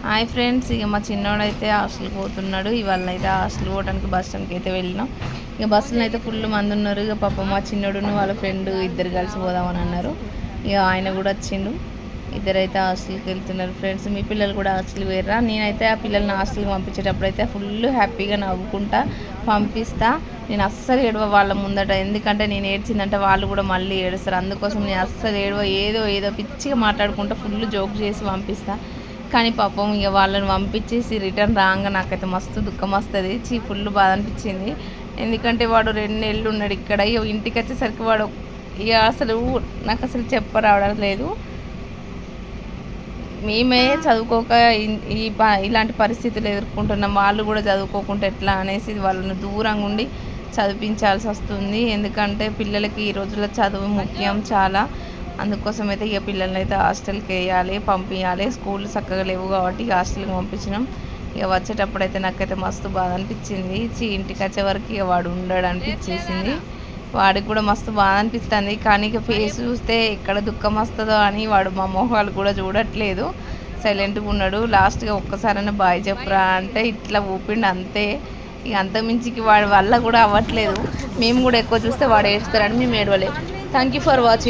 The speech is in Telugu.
హాయ్ ఫ్రెండ్స్, ఇక మా చిన్నోడైతే హాస్టల్కి పోతున్నాడు. ఇవాళ అయితే హాస్టల్ పోవడానికి బస్ స్టాండ్కి అయితే వెళ్ళినాం. ఇక బస్సులో అయితే ఫుల్ మంది ఉన్నారు. ఇక పాప మా చిన్నోడును వాళ్ళ ఫ్రెండ్ ఇద్దరు కలిసి పోదామని అన్నారు. ఇక ఆయన కూడా వచ్చిండు. ఇద్దరైతే హాస్టల్కి వెళ్తున్నారు. ఫ్రెండ్స్, మీ పిల్లలు కూడా హాస్టల్కి పోయారా? నేనైతే ఆ పిల్లల్ని హాస్టల్కి పంపించేటప్పుడు అయితే ఫుల్ హ్యాపీగా నవ్వుకుంటా పంపిస్తా. నేను అస్సలు ఏడవ వాళ్ళ ముందట, ఎందుకంటే నేను ఏడ్చిందంటే వాళ్ళు కూడా మళ్ళీ ఏడుస్తారు. అందుకోసం నేను అస్సలు ఏడవ, ఏదో పిచ్చిగా మాట్లాడుకుంటా ఫుల్ జోక్ చేసి పంపిస్తా. కానీ పాపం ఇక వాళ్ళని పంపించేసి రిటర్న్ రాగా నాకైతే మస్తు దుఃఖం వస్తుంది. ఫుల్ బాధ అనిపించింది. ఎందుకంటే వాడు 2 నెలలు ఉన్నాడు ఇక్కడ. ఇక ఇంటికి వచ్చేసరికి వాడు ఇక అసలు నాకు అసలు చెప్పరావడం లేదు. మేమే చదువుకోక ఇలాంటి పరిస్థితులు ఎదుర్కొంటున్నాం. వాళ్ళు కూడా చదువుకోకుండా ఎట్లా అనేసి వాళ్ళని దూరంగా ఉండి చదివించాల్సి వస్తుంది. ఎందుకంటే పిల్లలకి ఈ రోజుల్లో చదువు ముఖ్యం చాలా. అందుకోసం అయితే ఇక పిల్లల్ని అయితే హాస్టల్కి వేయాలి, పంపించాలి. స్కూల్ చక్కగా లేవు కాబట్టి ఇక హాస్టల్కి పంపించినాం. ఇక వచ్చేటప్పుడు అయితే నాకైతే మస్తు బాధ అనిపించింది. ఇంటికి వచ్చే వరకు ఇక వాడు ఉండడు అనిపించేసింది. వాడికి కూడా మస్తు బాధ అనిపిస్తుంది. కానీ ఇక ఫేస్ చూస్తే ఎక్కడ దుఃఖం వస్తుందో అని వాడు మా మొహాలు కూడా చూడట్లేదు, సైలెంట్గా ఉన్నాడు. లాస్ట్గా ఒక్కసారైనా బాయ్ చెప్పురా అంటే ఇట్లా ఊపిండు అంతే. ఇక అంతమించికి వాడి వల్ల కూడా అవ్వట్లేదు. మేము కూడా ఎక్కువ చూస్తే వాడు ఏడుస్తారని మేము ఏడవలేదు. Thank you for watching.